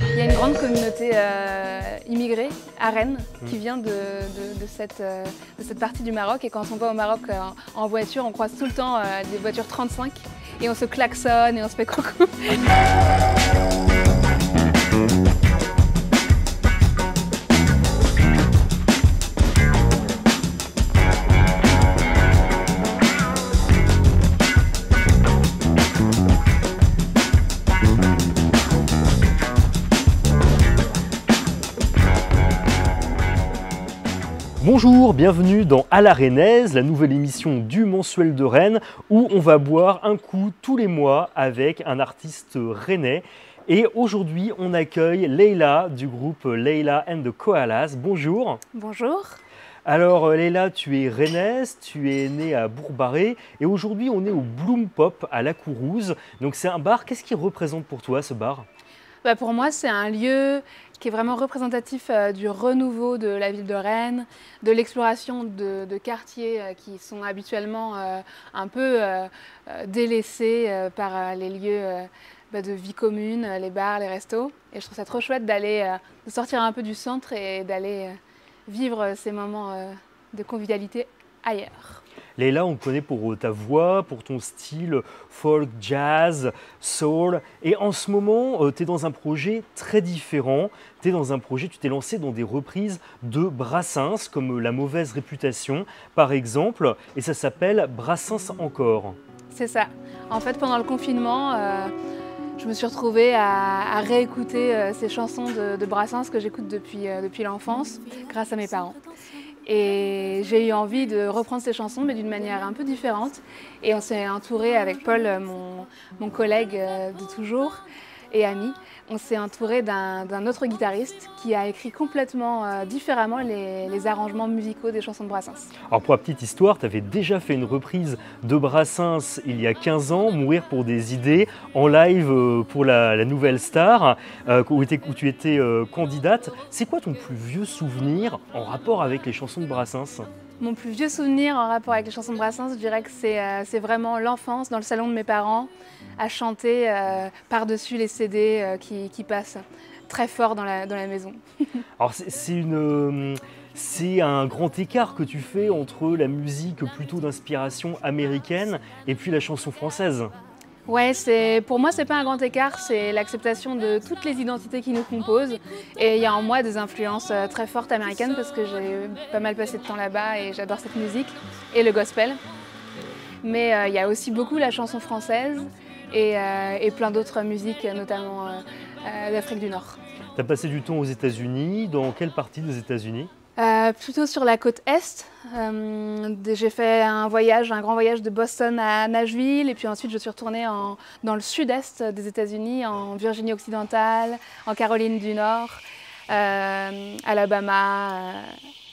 Il y a une grande communauté immigrée à Rennes qui vient de cette partie du Maroc. Et quand on va au Maroc en voiture, on croise tout le temps des voitures 35 et on se klaxonne et on se fait coucou. Bonjour, bienvenue dans À la Rennaise, la nouvelle émission du Mensuel de Rennes où on va boire un coup tous les mois avec un artiste rennais. Et aujourd'hui, on accueille Leila du groupe Leila and the Koalas. Bonjour. Bonjour. Alors Leila, tu es rennaise, tu es née à Bourg-Barré et aujourd'hui on est au Bloom Pop à La Courouse. Donc c'est un bar, qu'est-ce qui représente pour toi ce bar ? Pour moi, c'est un lieu qui est vraiment représentatif du renouveau de la ville de Rennes, de l'exploration de quartiers qui sont habituellement un peu délaissés par les lieux de vie commune, les bars, les restos. Et je trouve ça trop chouette de sortir un peu du centre et d'aller vivre ces moments de convivialité ailleurs. Leila, on te connaît pour ta voix, pour ton style folk, jazz, soul. Et en ce moment, tu es dans un projet très différent. Tu t'es lancé dans des reprises de Brassens, comme La Mauvaise Réputation, par exemple. Et ça s'appelle Brassens encore. C'est ça. En fait, pendant le confinement, je me suis retrouvée à réécouter ces chansons de Brassens que j'écoute depuis l'enfance, grâce à mes parents. Et j'ai eu envie de reprendre ces chansons, mais d'une manière un peu différente. Et on s'est entouré avec Paul, mon collègue de toujours et ami. On s'est entouré d'un autre guitariste qui a écrit complètement différemment les arrangements musicaux des chansons de Brassens. Alors pour la petite histoire, tu avais déjà fait une reprise de Brassens il y a 15 ans, Mourir pour des idées, en live pour la Nouvelle Star, où tu étais candidate. C'est quoi ton plus vieux souvenir en rapport avec les chansons de Brassens ? Mon plus vieux souvenir en rapport avec les chansons de Brassens, je dirais que c'est vraiment l'enfance dans le salon de mes parents, à chanter par-dessus les CD qui passent très fort dans la maison. Alors c'est un grand écart que tu fais entre la musique plutôt d'inspiration américaine et puis la chanson française. Ouais, pour moi, c'est pas un grand écart, c'est l'acceptation de toutes les identités qui nous composent. Et il y a en moi des influences très fortes américaines parce que j'ai pas mal passé de temps là-bas et j'adore cette musique et le gospel. Mais il y a aussi beaucoup la chanson française et plein d'autres musiques, notamment d'Afrique du Nord. Tu as passé du temps aux États-Unis, dans quelle partie des États-Unis ? Plutôt sur la côte Est. J'ai fait un grand voyage de Boston à Nashville et puis ensuite je suis retournée dans le sud-est des États-Unis, en Virginie occidentale, en Caroline du Nord, Alabama,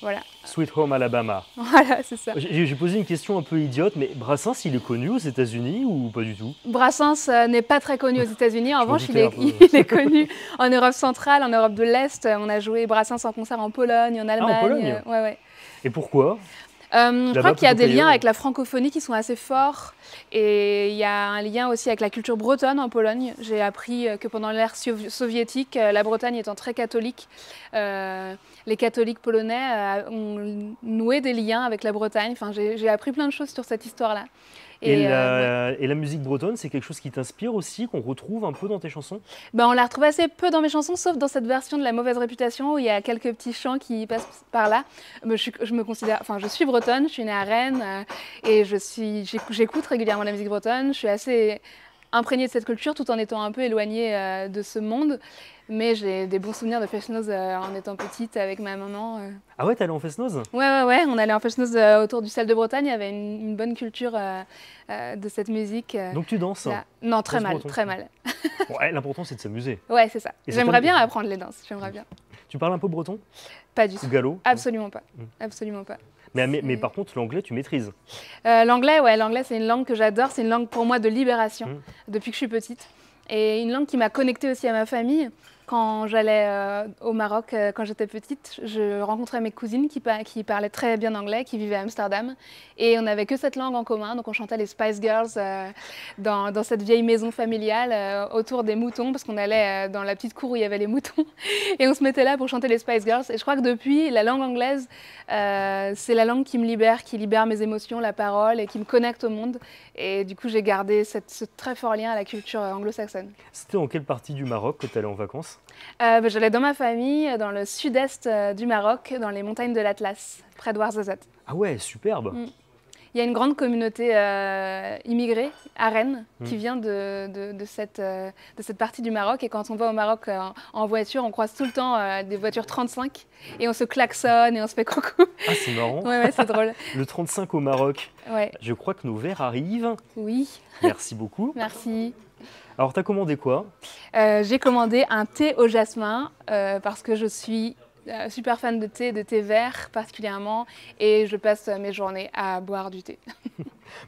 voilà. Sweet Home Alabama. Voilà, c'est ça. J'ai posé une question un peu idiote, mais Brassens, il est connu aux États-Unis ou pas du tout ? Brassens n'est pas très connu aux États-Unis. En revanche, il est connu en Europe centrale, en Europe de l'Est. On a joué Brassens en concert en Pologne, en Allemagne. Ah, en Pologne ? Ouais. Et pourquoi ? Je crois qu'il y a des liens avec la francophonie qui sont assez forts et il y a un lien aussi avec la culture bretonne en Pologne. J'ai appris que pendant l'ère soviétique, la Bretagne étant très catholique, les catholiques polonais ont noué des liens avec la Bretagne. Enfin, j'ai appris plein de choses sur cette histoire-là. Et la musique bretonne, c'est quelque chose qui t'inspire aussi, qu'on retrouve un peu dans tes chansons ? On la retrouve assez peu dans mes chansons, sauf dans cette version de La Mauvaise Réputation où il y a quelques petits chants qui passent par là. Je suis bretonne, je suis née à Rennes et j'écoute régulièrement la musique bretonne. Je suis assez imprégnée de cette culture tout en étant un peu éloignée de ce monde. Mais j'ai des bons souvenirs de Fest-Noz en étant petite avec ma maman. Ah ouais, t'es allée en Fest-Noz ? Ouais, on allait en Fest-Noz autour du Salle de Bretagne. Il y avait une bonne culture de cette musique. Donc tu danses ? Non, très mal. Bon, l'important c'est de s'amuser. Ouais, c'est ça. J'aimerais bien apprendre les danses, j'aimerais bien. Tu parles un peu breton ? Pas du tout. Ou gallo ? Absolument pas. Absolument pas. Mais par contre, l'anglais, tu maîtrises ? L'anglais, c'est une langue que j'adore. C'est une langue pour moi de libération depuis que je suis petite. Et une langue qui m'a connectée aussi à ma famille. Quand j'allais au Maroc, quand j'étais petite, je rencontrais mes cousines qui parlaient très bien anglais, qui vivaient à Amsterdam. Et on n'avait que cette langue en commun, donc on chantait les Spice Girls dans cette vieille maison familiale autour des moutons, parce qu'on allait dans la petite cour où il y avait les moutons. Et on se mettait là pour chanter les Spice Girls. Et je crois que depuis, la langue anglaise, c'est la langue qui me libère, qui libère mes émotions, la parole, et qui me connecte au monde. Et du coup, j'ai gardé ce très fort lien à la culture anglo-saxonne. C'était dans quelle partie du Maroc que tu allais en vacances? J'allais dans ma famille, dans le sud-est du Maroc, dans les montagnes de l'Atlas, près de Ouarzazate. Ah ouais, superbe. Il y a une grande communauté immigrée à Rennes qui vient de cette partie du Maroc. Et quand on va au Maroc en voiture, on croise tout le temps des voitures 35 et on se klaxonne et on se fait coucou. Ah, c'est marrant. Ouais, c'est drôle. Le 35 au Maroc. Ouais. Je crois que nos verres arrivent. Oui. Merci beaucoup. Merci. Alors, tu as commandé quoi? J'ai commandé un thé au jasmin parce que je suis super fan de thé vert particulièrement, et je passe mes journées à boire du thé.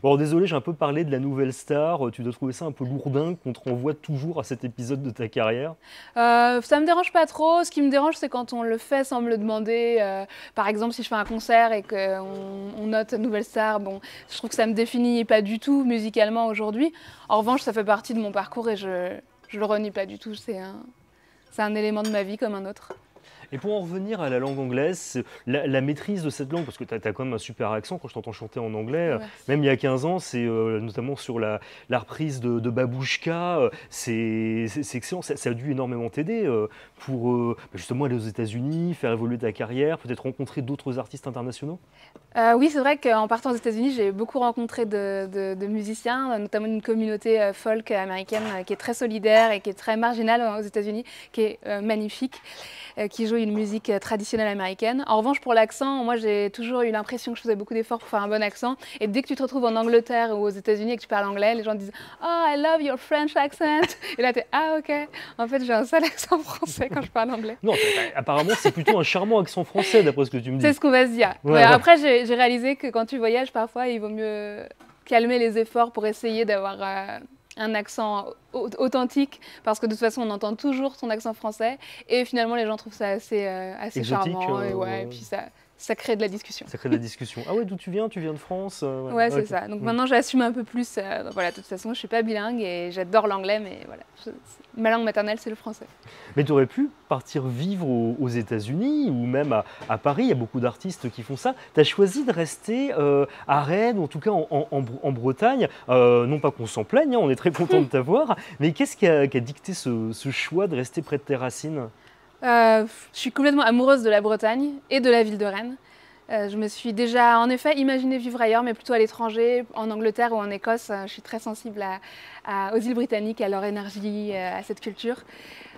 Bon, désolé, j'ai un peu parlé de la nouvelle star. Tu dois trouver ça un peu lourdingue qu'on te renvoie toujours à cet épisode de ta carrière? Ça me dérange pas trop. Ce qui me dérange, c'est quand on le fait sans me le demander. Par exemple, si je fais un concert et qu'on note nouvelle star, bon, je trouve que ça me définit pas du tout musicalement aujourd'hui. En revanche, ça fait partie de mon parcours et je le renie pas du tout. C'est un élément de ma vie comme un autre. Et pour en revenir à la langue anglaise, la maîtrise de cette langue, parce que tu as quand même un super accent quand je t'entends chanter en anglais, même il y a 15 ans, c'est notamment sur la reprise de Babouchka, c'est excellent, ça a dû énormément t'aider pour justement aller aux États-Unis, faire évoluer ta carrière, peut-être rencontrer d'autres artistes internationaux? Oui, c'est vrai qu'en partant aux États-Unis, j'ai beaucoup rencontré de musiciens, notamment une communauté folk américaine qui est très solidaire et qui est très marginale aux États-Unis, qui est magnifique, qui joue une musique traditionnelle américaine. En revanche, pour l'accent, moi j'ai toujours eu l'impression que je faisais beaucoup d'efforts pour faire un bon accent. Et dès que tu te retrouves en Angleterre ou aux États-Unis et que tu parles anglais, les gens disent "Oh, I love your French accent." Et là, tu es "Ah, ok." En fait, j'ai un sale accent français quand je parle anglais. Non, apparemment, c'est plutôt un charmant accent français, d'après ce que tu me dis. C'est ce qu'on va se dire. Ouais, ouais, après, j'ai réalisé que quand tu voyages, parfois, il vaut mieux calmer les efforts pour essayer d'avoir un accent authentique, parce que de toute façon, on entend toujours ton accent français, et finalement, les gens trouvent ça assez exotique, charmant, et puis ça crée de la discussion. Ça crée de la discussion. Ah ouais, d'où tu viens? Tu viens de France? Ouais, c'est ça. Donc maintenant, j'assume un peu plus. Voilà, de toute façon, je suis pas bilingue et j'adore l'anglais, mais voilà, ma langue maternelle, c'est le français. Mais tu aurais pu partir vivre aux États-Unis ou même à Paris. Il y a beaucoup d'artistes qui font ça. Tu as choisi de rester à Rennes, ou en tout cas en Bretagne. Non pas qu'on s'en plaigne, hein, on est très content de t'avoir. Mais qu'est-ce qui a dicté ce choix de rester près de tes racines? Je suis complètement amoureuse de la Bretagne et de la ville de Rennes. Je me suis déjà, en effet, imaginé vivre ailleurs, mais plutôt à l'étranger, en Angleterre ou en Écosse. Je suis très sensible aux îles britanniques, à leur énergie, à cette culture.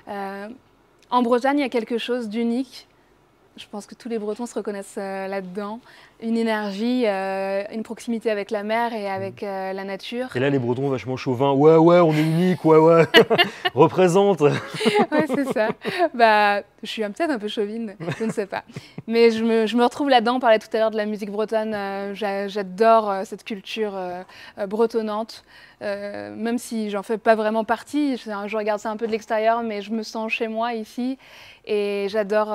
En Bretagne, il y a quelque chose d'unique. Je pense que tous les Bretons se reconnaissent là-dedans. Une énergie, une proximité avec la mer et avec la nature. Et là, les Bretons vachement chauvins. Ouais, on est unique, ouais. Représente. Ouais, c'est ça. Bah, je suis peut-être un peu chauvine, je ne sais pas. Mais je me retrouve là-dedans. On parlait tout à l'heure de la musique bretonne. J'adore cette culture bretonnante. Même si j'en fais pas vraiment partie, je regarde ça un peu de l'extérieur, mais je me sens chez moi ici. Et j'adore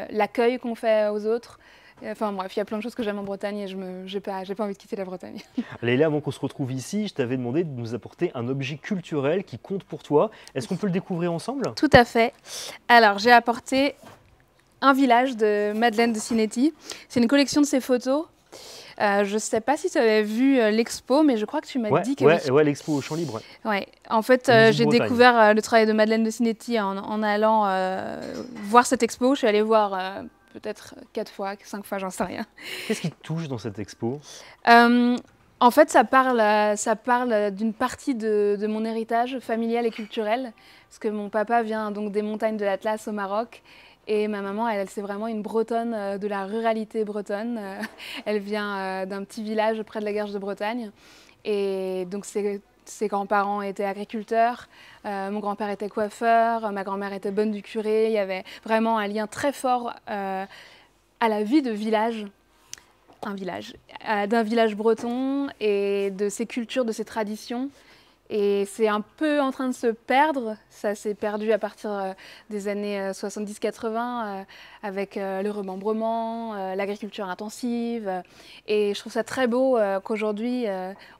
l'accueil qu'on fait aux autres. Enfin bref, il y a plein de choses que j'aime en Bretagne et je n'ai pas envie de quitter la Bretagne. Léla, avant qu'on se retrouve ici, je t'avais demandé de nous apporter un objet culturel qui compte pour toi. Est-ce qu'on peut le découvrir ensemble? Tout à fait. Alors, j'ai apporté un village de Madeleine de Cinetti. C'est une collection de ses photos. Je ne sais pas si tu avais vu l'expo, mais je crois que tu m'as dit que oui. Ouais, l'expo au Champ Libre. Ouais. En fait, j'ai découvert le travail de Madeleine de Cinetti en allant voir cette expo. Je suis allée voir peut-être 4 fois, 5 fois, j'en sais rien. Qu'est-ce qui te touche dans cette expo? En fait, ça parle d'une partie de mon héritage familial et culturel, parce que mon papa vient donc des montagnes de l'Atlas au Maroc. Et ma maman, c'est vraiment une bretonne de la ruralité bretonne. Elle vient d'un petit village près de la Garge de Bretagne. Et donc, ses grands-parents étaient agriculteurs. Mon grand-père était coiffeur. Ma grand-mère était bonne du curé. Il y avait vraiment un lien très fort à la vie de village. D'un village breton et de ses cultures, de ses traditions. Et c'est un peu en train de se perdre. Ça s'est perdu à partir des années 70-80 avec le remembrement, l'agriculture intensive. Et je trouve ça très beau qu'aujourd'hui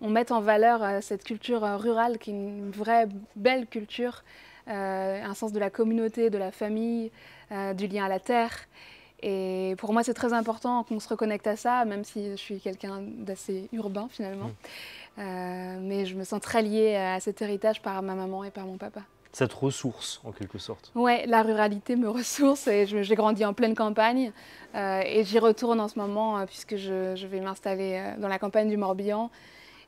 on mette en valeur cette culture rurale qui est une vraie belle culture, un sens de la communauté, de la famille, du lien à la terre. Et pour moi, c'est très important qu'on se reconnecte à ça, même si je suis quelqu'un d'assez urbain finalement. Mais je me sens très liée à cet héritage par ma maman et par mon papa. Ça te ressource, en quelque sorte. Ouais, la ruralité me ressource et j'ai grandi en pleine campagne et j'y retourne en ce moment puisque je vais m'installer dans la campagne du Morbihan.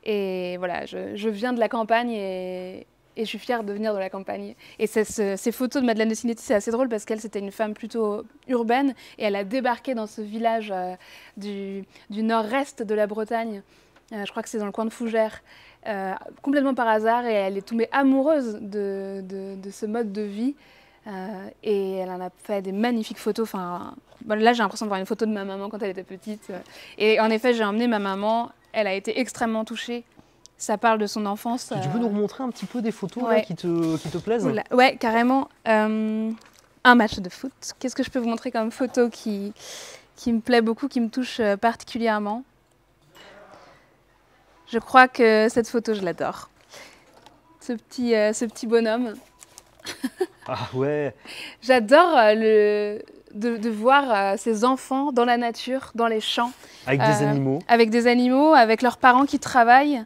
Et voilà, je viens de la campagne et je suis fière de venir de la campagne. Et ces photos de Madeleine de Cinetti, c'est assez drôle parce qu'elle, c'était une femme plutôt urbaine et elle a débarqué dans ce village du nord-est de la Bretagne. Je crois que c'est dans le coin de Fougères, complètement par hasard, et elle est tombée amoureuse de ce mode de vie. Et elle en a fait des magnifiques photos. Enfin, bon, là, j'ai l'impression de voir une photo de ma maman quand elle était petite. Et en effet, j'ai emmené ma maman. Elle a été extrêmement touchée. Ça parle de son enfance. Tu peux nous remontrer un petit peu des photos ouais. là, qui te plaisent? Ouais, carrément. Un match de foot. Qu'est-ce que je peux vous montrer comme photo qui me plaît beaucoup, qui me touche particulièrement? Je crois que cette photo, je l'adore. Ce petit bonhomme. Ah ouais. J'adore de voir ces enfants dans la nature, dans les champs. Avec des animaux. Avec des animaux, avec leurs parents qui travaillent.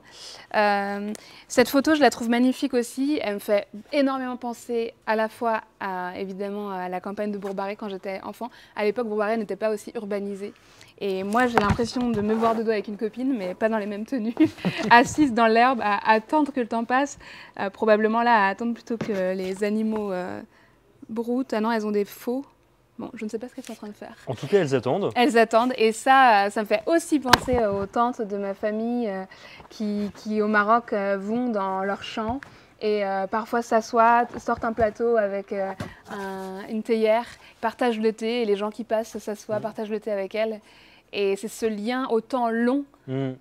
Cette photo, je la trouve magnifique aussi. Elle me fait énormément penser à la fois évidemment à la campagne de Bourg-Barré quand j'étais enfant. À l'époque, Bourg-Barré n'était pas aussi urbanisé. Et moi, j'ai l'impression de me voir de dos avec une copine, mais pas dans les mêmes tenues, assise dans l'herbe, à attendre que le temps passe, probablement là, à attendre plutôt que les animaux broutent. Ah non, elles ont des faux. Bon, je ne sais pas ce qu'elles sont en train de faire. En tout cas, elles attendent. Elles attendent, et ça me fait aussi penser aux tantes de ma famille qui au Maroc vont dans leurs champs et parfois s'assoient, sortent un plateau avec une théière, partagent le thé, et les gens qui passent s'assoient, partagent le thé avec elles. Et c'est ce lien au temps long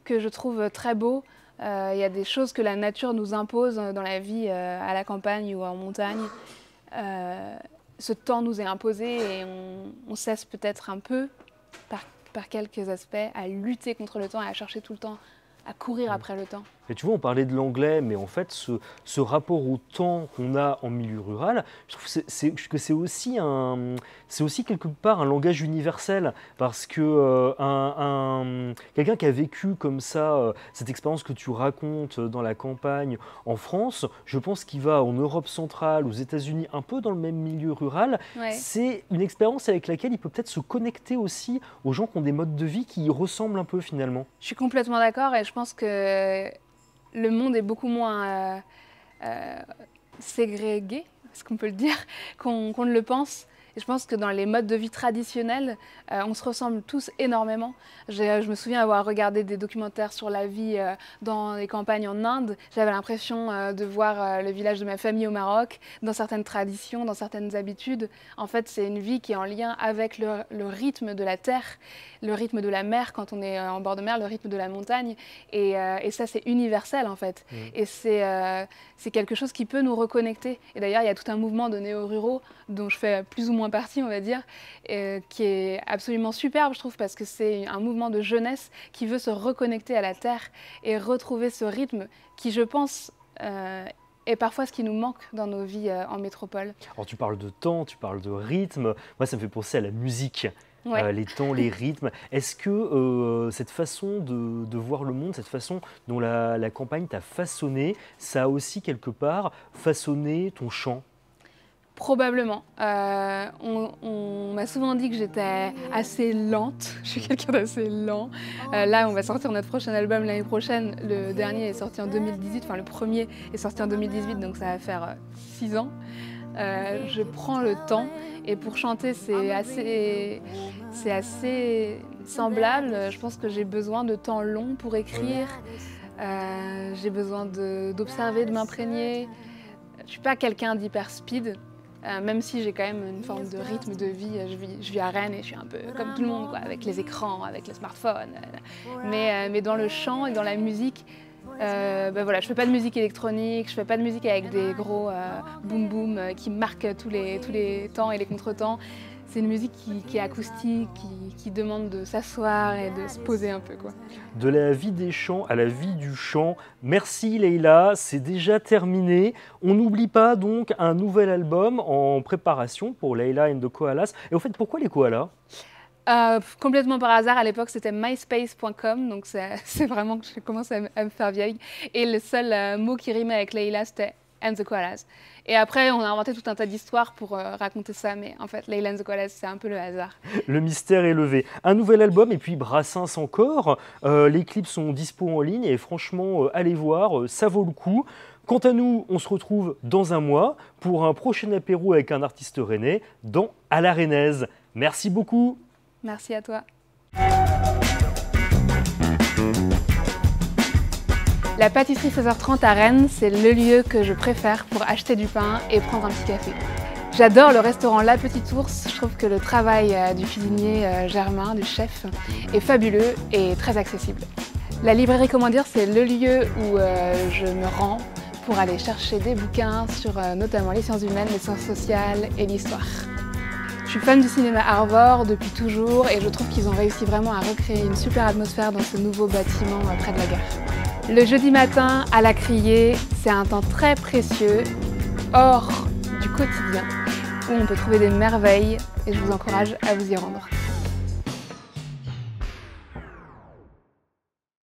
que je trouve très beau. Il y a des choses que la nature nous impose dans la vie à la campagne ou en montagne. Ce temps nous est imposé et on cesse peut-être un peu, par quelques aspects, à lutter contre le temps et à chercher tout le temps, à courir après le temps. Et tu vois, on parlait de l'anglais, mais en fait, ce rapport au temps qu'on a en milieu rural, je trouve que c'est aussi quelque part un langage universel, parce que quelqu'un qui a vécu comme ça, cette expérience que tu racontes dans la campagne en France, je pense qu'il va en Europe centrale, aux États-Unis, un peu dans le même milieu rural. Ouais. C'est une expérience avec laquelle il peut peut-être se connecter aussi aux gens qui ont des modes de vie qui y ressemblent un peu finalement. Je suis complètement d'accord, et je pense que le monde est beaucoup moins ségrégué, est-ce qu'on peut le dire, qu'on ne le pense. Et je pense que dans les modes de vie traditionnels, on se ressemble tous énormément. Je me souviens avoir regardé des documentaires sur la vie dans les campagnes en Inde. J'avais l'impression de voir le village de ma famille au Maroc, dans certaines traditions, dans certaines habitudes. En fait, c'est une vie qui est en lien avec le rythme de la terre, le rythme de la mer quand on est en bord de mer, le rythme de la montagne. Et ça, c'est universel en fait. Et c'est quelque chose qui peut nous reconnecter. Et d'ailleurs, il y a tout un mouvement de néo-ruraux dont je fais plus ou moins partie, on va dire, qui est absolument superbe, je trouve, parce que c'est un mouvement de jeunesse qui veut se reconnecter à la terre et retrouver ce rythme qui, je pense, est parfois ce qui nous manque dans nos vies en métropole. Alors tu parles de temps, tu parles de rythme, moi ça me fait penser à la musique. Ouais. Les temps, les rythmes. Est-ce que cette façon de voir le monde, cette façon dont la campagne t'a façonné, ça a aussi quelque part façonné ton chant? Probablement. On m'a souvent dit que j'étais assez lente. Je suis quelqu'un d'assez lent. Là, on va sortir notre prochain album l'année prochaine. Le dernier est sorti en 2018, enfin le premier est sorti en 2018, donc ça va faire 6 ans. Je prends le temps, et pour chanter, c'est assez semblable. Je pense que j'ai besoin de temps long pour écrire. J'ai besoin d'observer, de m'imprégner. Je ne suis pas quelqu'un d'hyper speed. Même si j'ai quand même une forme de rythme de vie, je vis à Rennes et je suis un peu comme tout le monde, quoi, avec les écrans, avec les smartphones. Mais dans le chant et dans la musique, Voilà, je fais pas de musique électronique, je fais pas de musique avec des gros boom boom qui marquent tous les temps et les contretemps. C'est une musique qui est acoustique, qui demande de s'asseoir et de se poser un peu, quoi. De la vie des chants à la vie du chant. Merci Leïla, c'est déjà terminé. On n'oublie pas donc un nouvel album en préparation pour Leïla and the Koalas. Et au fait, pourquoi les koalas ? Complètement par hasard, à l'époque c'était myspace.com, donc c'est vraiment que je commence à me faire vieille. Et le seul mot qui rimait avec Leïla c'était and the Koalas. Et après on a inventé tout un tas d'histoires pour raconter ça, mais en fait Leïla and the Koalas c'est un peu le hasard. Le mystère est levé. Un nouvel album et puis Brassens encore. Les clips sont dispo en ligne et franchement allez voir, ça vaut le coup. Quant à nous, on se retrouve dans un mois pour un prochain apéro avec un artiste rennais dans À la Rennaise. Merci beaucoup. Merci à toi. La pâtisserie 16h30 à Rennes, c'est le lieu que je préfère pour acheter du pain et prendre un petit café. J'adore le restaurant La Petite Ourse, je trouve que le travail du cuisinier Germain, du chef, est fabuleux et très accessible. La librairie Comment dire, c'est le lieu où je me rends pour aller chercher des bouquins sur notamment les sciences humaines, les sciences sociales et l'histoire. Je suis fan du cinéma Arvor depuis toujours et je trouve qu'ils ont réussi vraiment à recréer une super atmosphère dans ce nouveau bâtiment près de la gare. Le jeudi matin à la Criée, c'est un temps très précieux, hors du quotidien, où on peut trouver des merveilles et je vous encourage à vous y rendre.